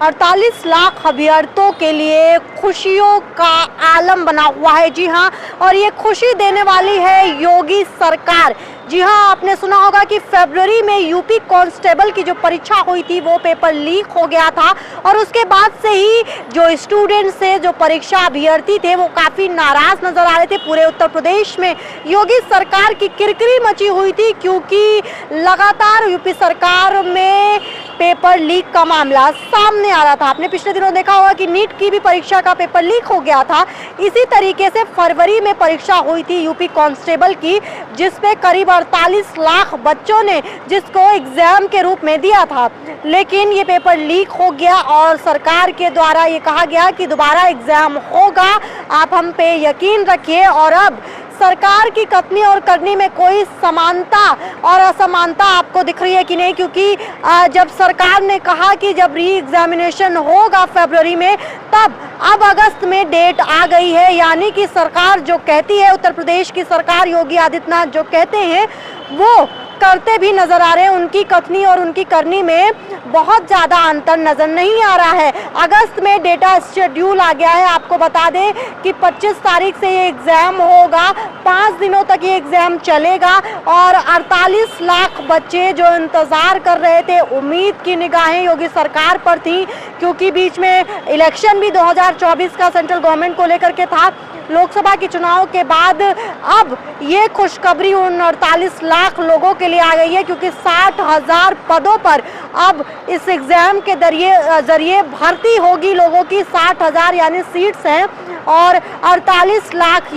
48 लाख अभ्यर्थियों के लिए खुशियों का आलम बना हुआ है। जी हाँ, और ये खुशी देने वाली है योगी सरकार। जी हाँ, आपने सुना होगा कि फरवरी में यूपी कांस्टेबल की जो परीक्षा हुई थी वो पेपर लीक हो गया था और उसके बाद से ही जो स्टूडेंट्स थे, जो परीक्षा अभ्यर्थी थे, वो काफ़ी नाराज नजर आ रहे थे। पूरे उत्तर प्रदेश में योगी सरकार की किरकिरी मची हुई थी क्योंकि लगातार यूपी सरकार में पेपर लीक का मामला सामने आ रहा था। आपने पिछले दिनों देखा होगा कि नीट की भी परीक्षा का पेपर लीक हो गया था। इसी तरीके से फरवरी में परीक्षा हुई थी यूपी कांस्टेबल की, जिसपे करीब 48 लाख बच्चों ने जिसको एग्जाम के रूप में दिया था, लेकिन ये पेपर लीक हो गया और सरकार के द्वारा ये कहा गया कि दोबारा एग्जाम होगा, आप हम पे यकीन रखिए। और अब सरकार की कथनी और करनी में कोई समानता और असमानता आपको दिख रही है कि नहीं, क्योंकि जब सरकार ने कहा कि जब री एग्जामिनेशन होगा फरवरी में, तब अब अगस्त में डेट आ गई है। यानी कि सरकार जो कहती है, उत्तर प्रदेश की सरकार, योगी आदित्यनाथ जो कहते हैं वो करते भी नजर आ रहे हैं। उनकी कथनी और उनकी करनी में बहुत ज़्यादा अंतर नजर नहीं आ रहा है। अगस्त में डेटा शेड्यूल आ गया है। आपको बता दें कि 25 तारीख से ये एग्ज़ाम होगा, 5 दिनों तक ये एग्ज़ाम चलेगा और 48 लाख बच्चे जो इंतज़ार कर रहे थे, उम्मीद की निगाहें योगी सरकार पर थी, क्योंकि बीच में इलेक्शन भी 2024 का सेंट्रल गवर्नमेंट को लेकर के था। लोकसभा के चुनाव के बाद अब ये खुशखबरी उन 48 लाख लोगों के लिए आ गई है, क्योंकि 60,000 पदों पर अब इस एग्ज़ाम के जरिए भर्ती होगी लोगों की। 60,000 यानी सीट्स हैं और 48 लाख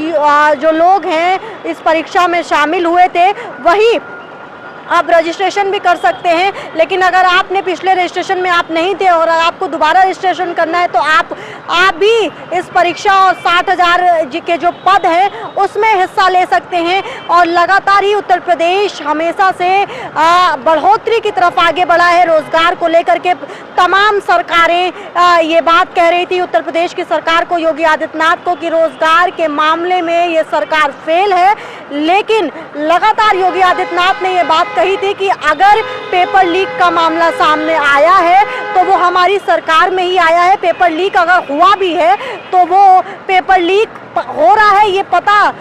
जो लोग हैं इस परीक्षा में शामिल हुए थे, वही आप रजिस्ट्रेशन भी कर सकते हैं। लेकिन अगर आपने पिछले रजिस्ट्रेशन में आप नहीं थे और आपको दोबारा रजिस्ट्रेशन करना है तो आप भी इस परीक्षा और 60,000 के जो पद हैं उसमें हिस्सा ले सकते हैं। और लगातार ही उत्तर प्रदेश हमेशा से बढ़ोतरी की तरफ आगे बढ़ा है रोजगार को लेकर के। तमाम सरकारें ये बात कह रही थी उत्तर प्रदेश की सरकार को, योगी आदित्यनाथ को, कि रोजगार के मामले में ये सरकार फेल है। लेकिन लगातार योगी आदित्यनाथ ने ये बात कही थी कि अगर पेपर लीक का मामला सामने आया है तो वो हमारी सरकार में ही आया है। पेपर लीक अगर हुआ भी है तो वो पेपर लीक हो रहा है, ये पता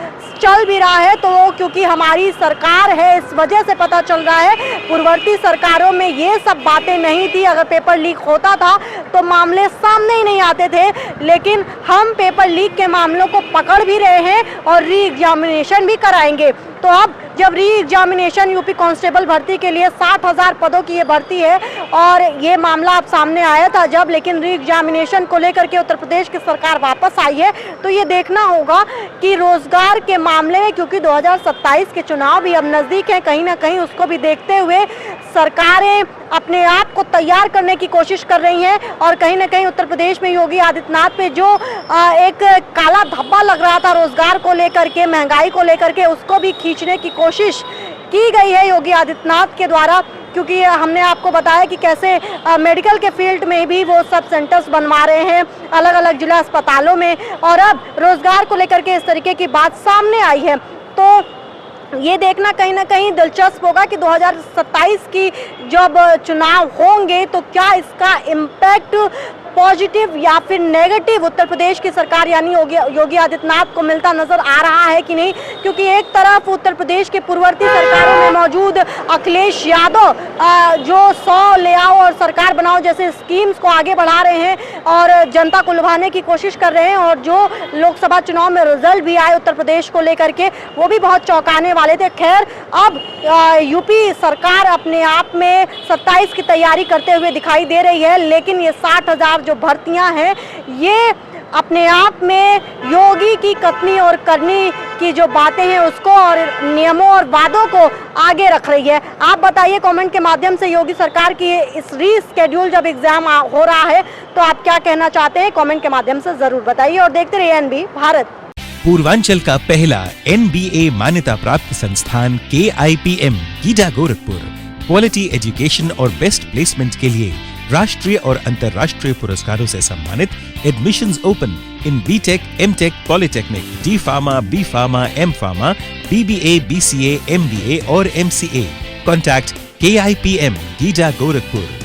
चल भी रहा है, तो क्योंकि हमारी सरकार है इस वजह से पता चल रहा है। पूर्ववर्ती सरकारों में ये सब बातें नहीं थी। अगर पेपर लीक होता था तो मामले सामने ही नहीं आते थे। लेकिन हम पेपर लीक के मामलों को पकड़ भी रहे हैं और री एग्जामिनेशन भी कराएंगे। तो अब जब री एग्जामिनेशन यूपी कांस्टेबल भर्ती के लिए 60,000 पदों की ये भर्ती है और ये मामला अब सामने आया था जब, लेकिन री एग्जामिनेशन को लेकर के उत्तर प्रदेश की सरकार वापस आई है, तो ये देखना होगा कि रोजगार के मामले में, क्योंकि 2027 के चुनाव भी अब नज़दीक हैं, कहीं ना कहीं उसको भी देखते हुए सरकारें अपने आप को तैयार करने की कोशिश कर रही हैं। और कहीं ना कहीं उत्तर प्रदेश में योगी आदित्यनाथ पे जो एक काला धब्बा लग रहा था रोजगार को लेकर के, महंगाई को लेकर के, उसको भी खींचने की कोशिश की गई है योगी आदित्यनाथ के द्वारा। क्योंकि हमने आपको बताया कि कैसे मेडिकल के फील्ड में भी वो सब सेंटर्स बनवा रहे हैं अलग अलग जिला अस्पतालों में, और अब रोजगार को लेकर के इस तरीके की बात सामने आई है। तो ये देखना कहीं ना कहीं दिलचस्प होगा कि 2027 की जब चुनाव होंगे तो क्या इसका इम्पैक्ट पॉजिटिव या फिर नेगेटिव उत्तर प्रदेश की सरकार यानी योगी आदित्यनाथ को मिलता नजर आ रहा है कि नहीं। क्योंकि एक तरफ उत्तर प्रदेश के पूर्ववर्ती सरकारों में मौजूद अखिलेश यादव जो 100 ले आओ और सरकार बनाओ जैसे स्कीम्स को आगे बढ़ा रहे हैं और जनता को लुभाने की कोशिश कर रहे हैं, और जो लोकसभा चुनाव में रिजल्ट भी आए उत्तर प्रदेश को लेकर के वो भी बहुत चौंकाने वाले थे। खैर, अब यूपी सरकार अपने आप में 27 की तैयारी करते हुए दिखाई दे रही है, लेकिन ये 60,000 जो भर्तियां हैं ये अपने आप में योगी की कथनी और करनी की जो बातें हैं उसको और नियमों और वादों को आगे रख रही है। आप बताइए कमेंट के माध्यम से, योगी सरकार की इस रीशेड्यूल जब एग्जाम हो रहा है तो आप क्या कहना चाहते हैं, कमेंट के माध्यम से जरूर बताइए और देखते रहिए एनबी भारत। पूर्वांचल का पहला NBA मान्यता प्राप्त संस्थान KIPM GIDA Gorakhpur quality education और बेस्ट प्लेसमेंट के लिए राष्ट्रीय और अंतर्राष्ट्रीय पुरस्कारों से सम्मानित। Admissions open in BTech, MTech, Polytechnic, D Pharma, B Pharma, M Pharma, BBA, BCA, MBA और MCA. Contact KIPM GIDA Gorakhpur.